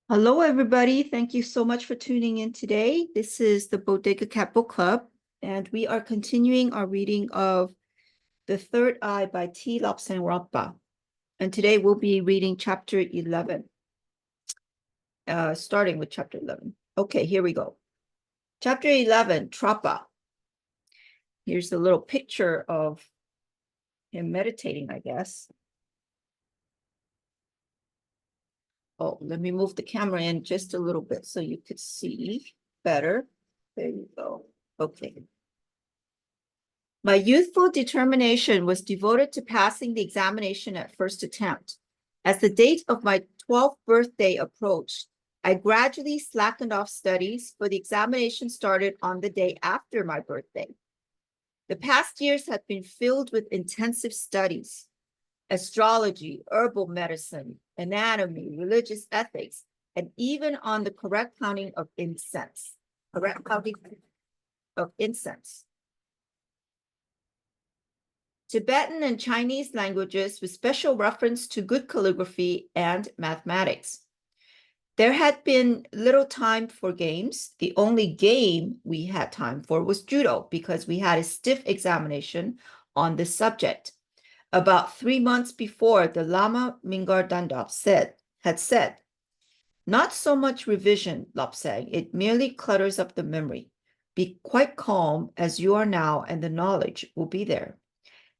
Hello, everybody. Thank you so much for tuning in today. This is the Bodega Cat Book Club, and we are continuing our reading of The Third Eye by T. Lobsang Rampa. And today we'll be reading chapter 11, starting with chapter 11. Okay, here we go. Chapter 11, Trapa. Here's a little picture of him meditating, I guess. Oh, let me move the camera in just a little bit so you could see better. There you go. Okay. My youthful determination was devoted to passing the examination at first attempt. As the date of my 12th birthday approached, I gradually slackened off studies, for the examination started on the day after my birthday. The past years had been filled with intensive studies: astrology, herbal medicine, anatomy, religious ethics, and even on the correct counting of incense. Tibetan and Chinese languages with special reference to good calligraphy and mathematics. There had been little time for games. The only game we had time for was judo, because we had a stiff examination on this subject. About 3 months before, the Lama Mingar Dandop had said, "Not so much revision, Lobsang, it merely clutters up the memory. Be quite calm as you are now, and the knowledge will be there."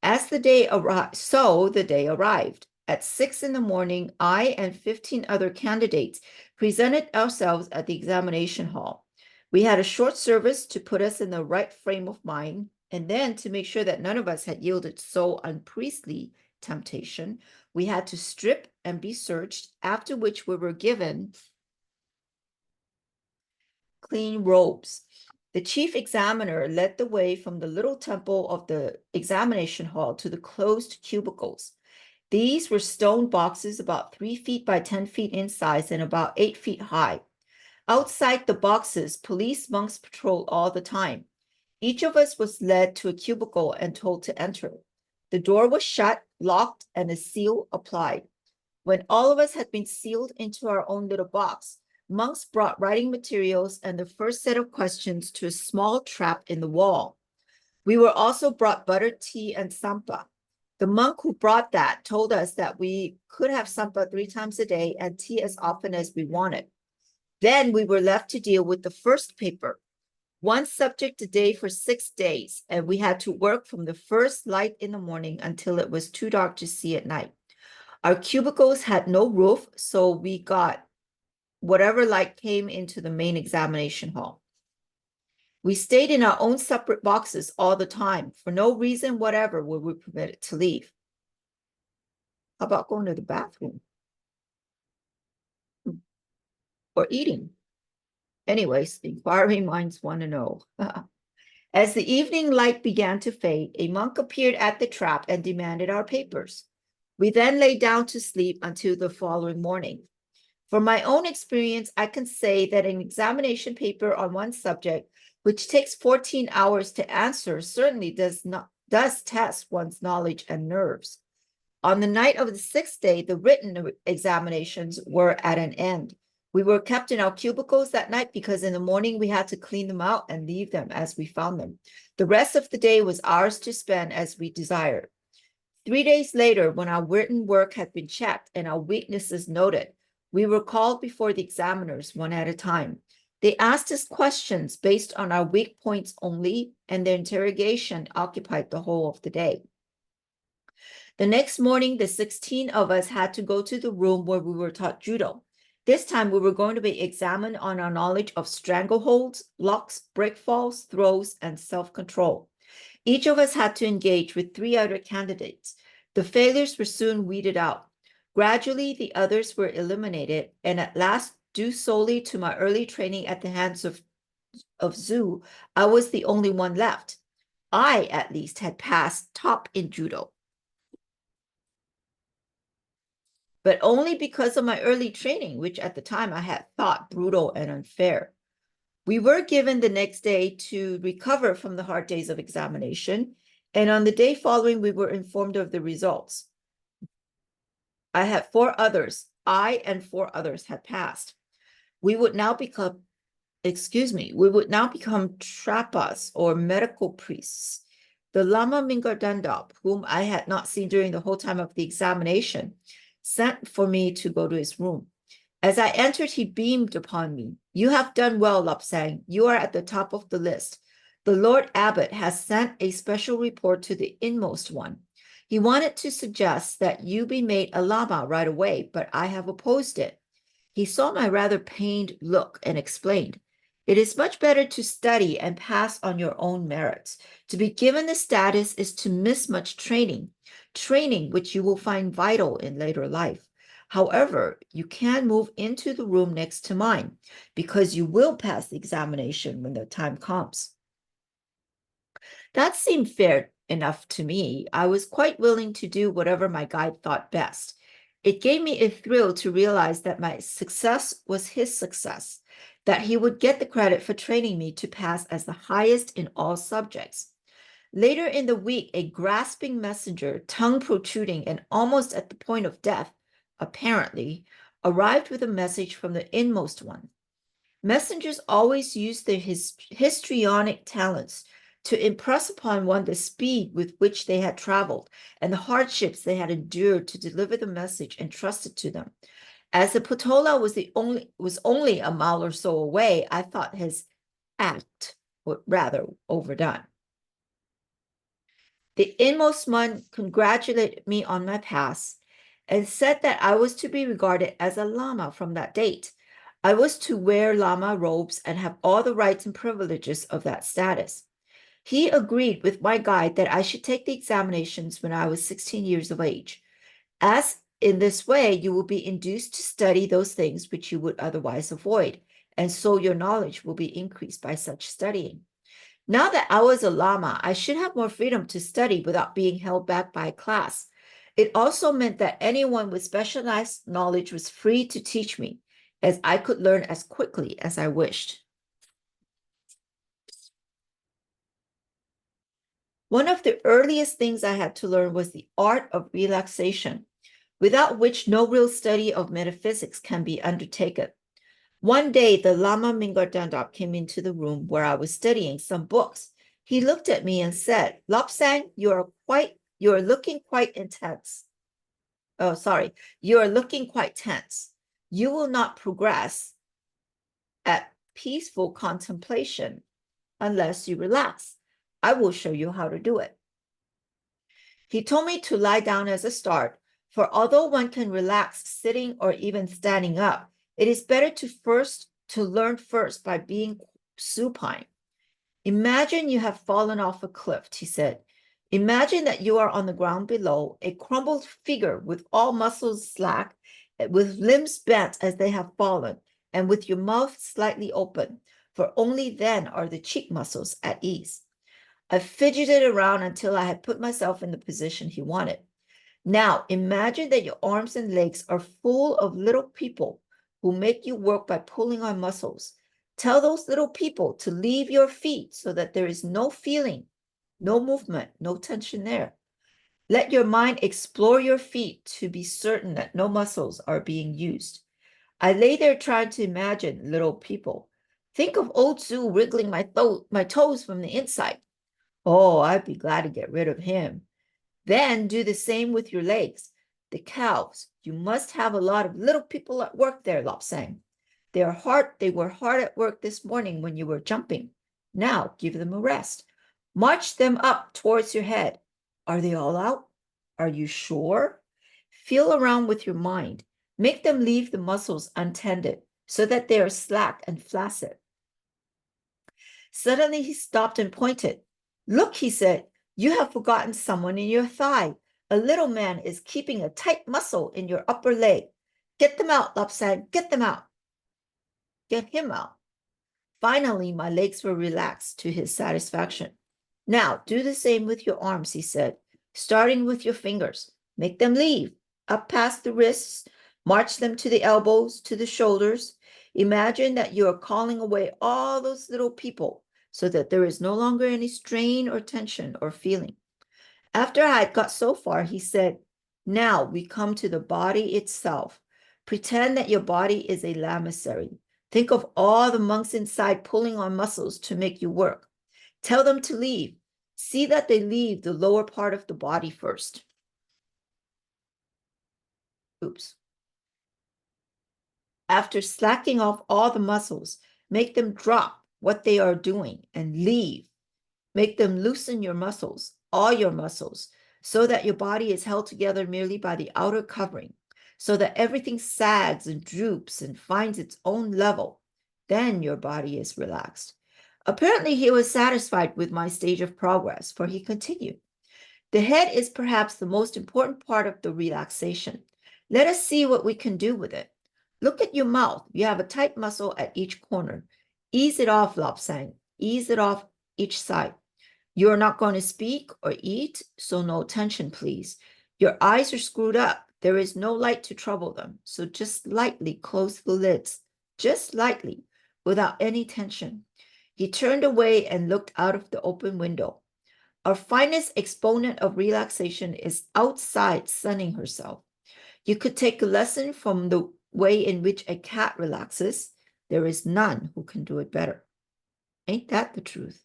As the day arrived, so the day arrived. At 6 in the morning, I and 15 other candidates presented ourselves at the examination hall. We had a short service to put us in the right frame of mind, and then, to make sure that none of us had yielded so unpriestly temptation, we had to strip and be searched, after which we were given clean robes. The chief examiner led the way from the little temple of the examination hall to the closed cubicles. These were stone boxes about 3 feet by 10 feet in size and about 8 feet high. Outside the boxes, police monks patrolled all the time. Each of us was led to a cubicle and told to enter. The door was shut, locked, and a seal applied. When all of us had been sealed into our own little box, monks brought writing materials and the first set of questions to a small trap in the wall. We were also brought buttered tea and sampa. The monk who brought that told us that we could have sampa 3 times a day and tea as often as we wanted. Then we were left to deal with the first paper, 1 subject a day for 6 days, and we had to work from the first light in the morning until it was too dark to see at night. Our cubicles had no roof, so we got whatever light came into the main examination hall. We stayed in our own separate boxes all the time. For no reason whatever were we permitted to leave. How about going to the bathroom? Or eating? Anyways, inquiring minds want to know. As the evening light began to fade, a monk appeared at the trap and demanded our papers. We then lay down to sleep until the following morning. From my own experience, I can say that an examination paper on one subject, which takes 14 hours to answer, certainly does test one's knowledge and nerves. On the night of the 6th day, the written examinations were at an end. We were kept in our cubicles that night because in the morning we had to clean them out and leave them as we found them. The rest of the day was ours to spend as we desired. 3 days later, when our written work had been checked and our weaknesses noted, we were called before the examiners one at a time. They asked us questions based on our weak points only, and their interrogation occupied the whole of the day. The next morning, the 16 of us had to go to the room where we were taught judo. This time, we were going to be examined on our knowledge of strangleholds, locks, breakfalls, throws, and self-control. Each of us had to engage with 3 other candidates. The failures were soon weeded out. Gradually, the others were eliminated, and at last, due solely to my early training at the hands of Zhu, I was the only one left. I, at least, had passed top in judo. But only because of my early training, which at the time I had thought brutal and unfair. We were given the next day to recover from the hard days of examination, and on the day following, we were informed of the results. I and 4 others had passed. We would now become, we would now become trapas or medical priests. The Lama Mingardandop, whom I had not seen during the whole time of the examination, sent for me to go to his room. As I entered, he beamed upon me. You have done well, Lobsang. You are at the top of the list. The Lord Abbot has sent a special report to the inmost one. He wanted to suggest that you be made a Lama right away, but I have opposed it. He saw my rather pained look and explained, it is much better to study and pass on your own merits. To be given the status is to miss much training which you will find vital in later life. However, you can move into the room next to mine because you will pass the examination when the time comes. That seemed fair enough to me. I was quite willing to do whatever my guide thought best. It gave me a thrill to realize that my success was his success, that he would get the credit for training me to pass as the highest in all subjects. Later in the week, a grasping messenger, tongue protruding and almost at the point of death, apparently, arrived with a message from the inmost one. Messengers always use their histrionic talents to impress upon one the speed with which they had traveled and the hardships they had endured to deliver the message entrusted to them. As the Potola was only a mile or so away, I thought his act was rather overdone. The inmost one congratulated me on my pass and said that I was to be regarded as a Lama from that date. I was to wear Lama robes and have all the rights and privileges of that status. He agreed with my guide that I should take the examinations when I was 16 years of age, as in this way you will be induced to study those things which you would otherwise avoid, and so your knowledge will be increased by such studying. Now that I was a Lama, I should have more freedom to study without being held back by a class. It also meant that anyone with specialized knowledge was free to teach me, as I could learn as quickly as I wished. One of the earliest things I had to learn was the art of relaxation, without which no real study of metaphysics can be undertaken. One day, the Lama Mingardandop came into the room where I was studying some books. He looked at me and said, Lobsang, you are looking quite intense. Oh, sorry, you are looking quite tense. You will not progress at peaceful contemplation unless you relax. I will show you how to do it. He told me to lie down as a start, for although one can relax sitting or even standing up, it is better to learn first by being supine. Imagine you have fallen off a cliff, he said. Imagine that you are on the ground below, a crumbled figure with all muscles slack, with limbs bent as they have fallen, and with your mouth slightly open, for only then are the cheek muscles at ease. I fidgeted around until I had put myself in the position he wanted. Now, imagine that your arms and legs are full of little people who make you work by pulling on muscles. Tell those little people to leave your feet so that there is no feeling, no movement, no tension there. Let your mind explore your feet to be certain that no muscles are being used. I lay there trying to imagine little people. Think of old Zoo wriggling my toes from the inside. Oh, I'd be glad to get rid of him. Then do the same with your legs. The calves. You must have a lot of little people at work there, Lobsang. They were hard at work this morning when you were jumping. Now give them a rest. March them up towards your head. Are they all out? Are you sure? Feel around with your mind. Make them leave the muscles untended so that they are slack and flaccid. Suddenly he stopped and pointed. Look, he said, you have forgotten someone in your thigh. A little man is keeping a tight muscle in your upper leg. Get them out, Lobsang, get them out. Get him out. Finally, my legs were relaxed to his satisfaction. Now, do the same with your arms, he said, starting with your fingers. Make them leave, up past the wrists, march them to the elbows, to the shoulders. Imagine that you are calling away all those little people so that there is no longer any strain or tension or feeling. After I had got so far, he said, now we come to the body itself. Pretend that your body is a lamasery. Think of all the monks inside pulling on muscles to make you work. Tell them to leave. See that they leave the lower part of the body first. Oops. After slacking off all the muscles, make them drop what they are doing and leave. Make them loosen your muscles, all your muscles, so that your body is held together merely by the outer covering, so that everything sags and droops and finds its own level. Then your body is relaxed. Apparently, he was satisfied with my stage of progress, for he continued. The head is perhaps the most important part of the relaxation. Let us see what we can do with it. Look at your mouth. You have a tight muscle at each corner. Ease it off, Lobsang. Ease it off each side. You're not going to speak or eat, so no tension, please. Your eyes are screwed up. There is no light to trouble them, so just lightly close the lids, just lightly, without any tension. He turned away and looked out of the open window. Our finest exponent of relaxation is outside sunning herself. You could take a lesson from the way in which a cat relaxes. There is none who can do it better. Ain't that the truth?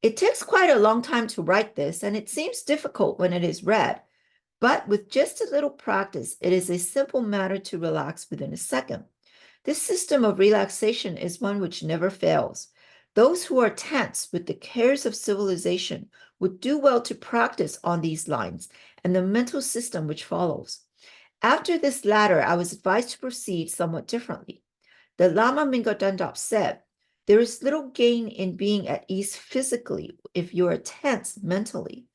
It takes quite a long time to write this, and it seems difficult when it is read, but with just a little practice, it is a simple matter to relax within a second. This system of relaxation is one which never fails. Those who are tense with the cares of civilization would do well to practice on these lines and the mental system which follows. After this latter, I was advised to proceed somewhat differently. The Lama Mingodandop said, there is little gain in being at ease physically if you are tense mentally.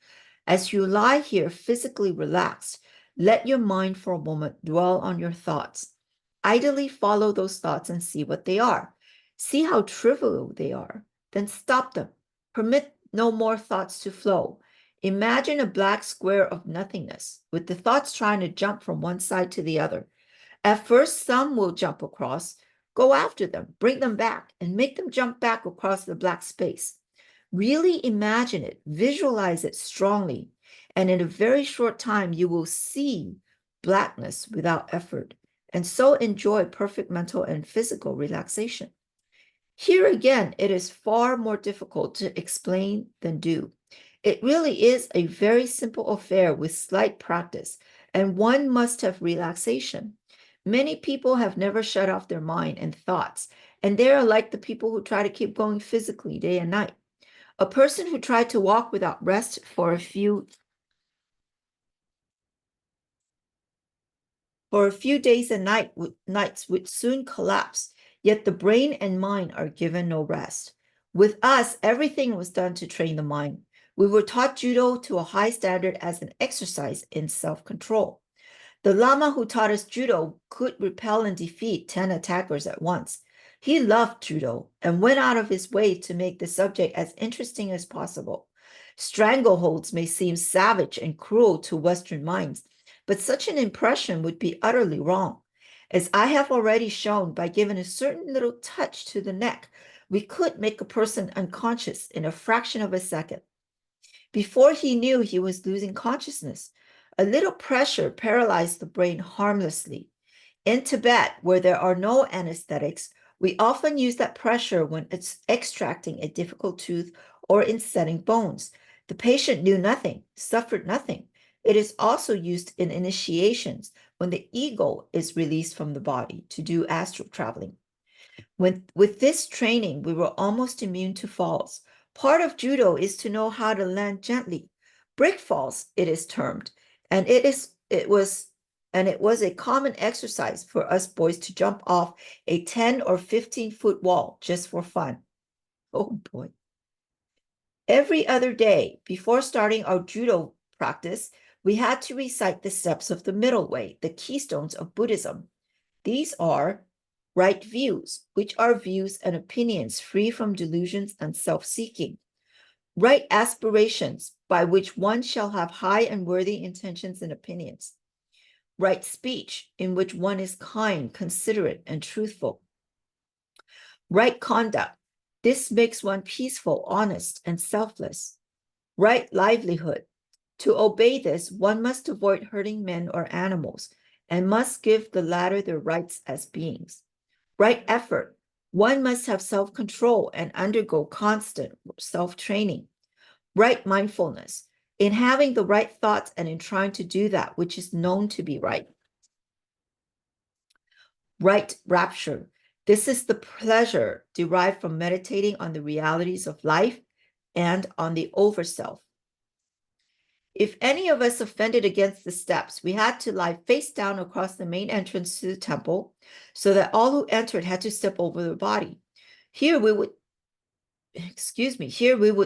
As you lie here physically relaxed, let your mind for a moment dwell on your thoughts. Idly follow those thoughts and see what they are. See how trivial they are. Then stop them. Permit no more thoughts to flow. Imagine a black square of nothingness, with the thoughts trying to jump from one side to the other. At first, some will jump across. Go after them, bring them back, and make them jump back across the black space. Really imagine it, visualize it strongly, and in a very short time, you will see blackness without effort, and so enjoy perfect mental and physical relaxation. Here again, it is far more difficult to explain than do. It really is a very simple affair with slight practice, and one must have relaxation. Many people have never shut off their mind and thoughts, and they are like the people who try to keep going physically day and night. A person who tried to walk without rest for a few days and nights would soon collapse, yet the brain and mind are given no rest. With us, everything was done to train the mind. We were taught judo to a high standard as an exercise in self-control. The Lama who taught us judo could repel and defeat 10 attackers at once. He loved judo and went out of his way to make the subject as interesting as possible. Strangleholds may seem savage and cruel to Western minds, but such an impression would be utterly wrong. As I have already shown, by giving a certain little touch to the neck, we could make a person unconscious in a fraction of a second. Before he knew he was losing consciousness, a little pressure paralyzed the brain harmlessly. In Tibet, where there are no anesthetics, we often use that pressure when it's extracting a difficult tooth or in setting bones. The patient knew nothing, suffered nothing. It is also used in initiations when the ego is released from the body to do astral traveling. With this training, we were almost immune to falls. Part of judo is to know how to land gently. Brick falls, it is termed, and it was a common exercise for us boys to jump off a 10 or 15-foot wall just for fun. Oh boy. Every other day, before starting our judo practice, we had to recite the steps of the middle way, the keystones of Buddhism. These are right views, which are views and opinions free from delusions and self-seeking. Right aspirations, by which one shall have high and worthy intentions and opinions. Right speech, in which one is kind, considerate, and truthful. Right conduct. This makes one peaceful, honest, and selfless. Right livelihood. To obey this, one must avoid hurting men or animals, and must give the latter their rights as beings. Right effort. One must have self-control and undergo constant self-training, right mindfulness, in having the right thoughts and in trying to do that which is known to be right. Right rapture. This is the pleasure derived from meditating on the realities of life and on the overself. If any of us offended against the steps, we had to lie face down across the main entrance to the temple so that all who entered had to step over their body. Here we would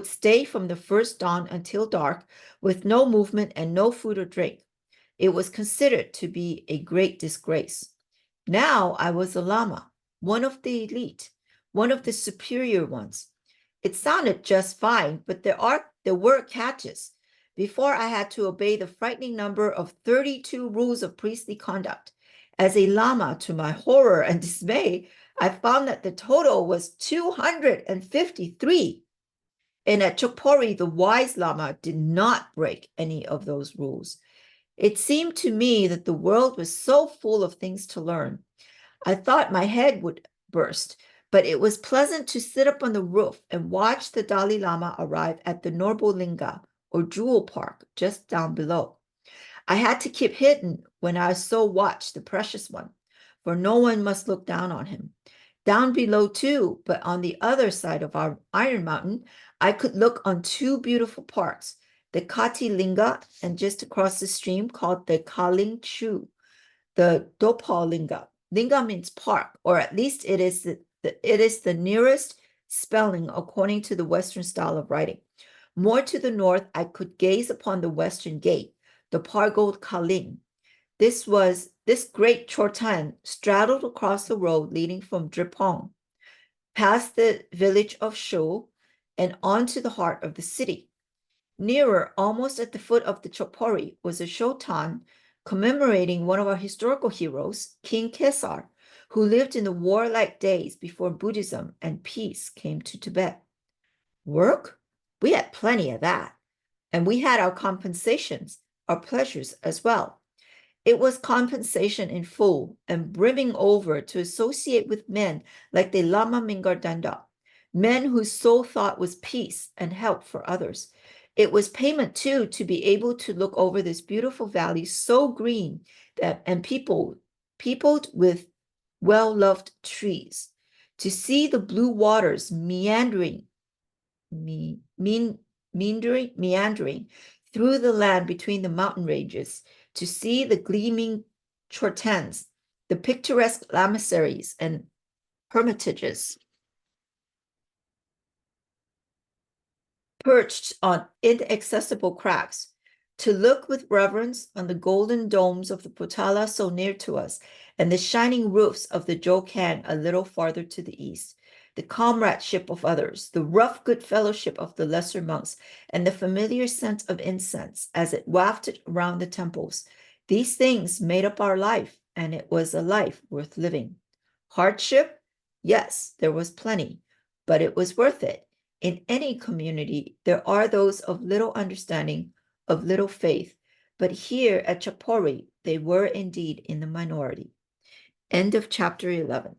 stay from the first dawn until dark with no movement and no food or drink. It was considered to be a great disgrace. Now I was a lama, one of the elite, one of the superior ones. It sounded just fine, but there were catches. Before I had to obey the frightening number of 32 rules of priestly conduct. As a lama, to my horror and dismay, I found that the total was 253. And at Chokpori, the wise lama did not break any of those rules. It seemed to me that the world was so full of things to learn. I thought my head would burst, but it was pleasant to sit up on the roof and watch the Dalai Lama arrive at the Norbolinga, or Jewel Park, just down below. I had to keep hidden when I so watched the precious one, for no one must look down on him. Down below too, but on the other side of our Iron Mountain, I could look on two beautiful parks, the Kati Linga, and just across the stream called the Kaling Chu, the Dopal Linga. Linga means park, or at least it is the nearest spelling according to the Western style of writing. More to the north, I could gaze upon the Western Gate, the Pargod Kaling. This great Chortan straddled across the road leading from Drepong, past the village of Sho, and onto the heart of the city. Nearer, almost at the foot of the Chopori, was a Shotan commemorating one of our historical heroes, King Kesar, who lived in the warlike days before Buddhism and peace came to Tibet. Work? We had plenty of that. And we had our compensations, our pleasures as well. It was compensation in full and brimming over to associate with men like the Lama Mingardanda, men whose sole thought was peace and help for others. It was payment, too, to be able to look over this beautiful valley so green and peopled with well-loved trees, to see the blue waters meandering through the land between the mountain ranges, to see the gleaming chortans, the picturesque lamaseries and hermitages perched on inaccessible crags, to look with reverence on the golden domes of the Potala so near to us, and the shining roofs of the Jokan a little farther to the east, the comradeship of others, the rough good fellowship of the lesser monks, and the familiar scent of incense as it wafted around the temples. These things made up our life, and it was a life worth living. Hardship? Yes, there was plenty, but it was worth it. In any community, there are those of little understanding, of little faith, but here at Chapori, they were indeed in the minority. End of chapter 11.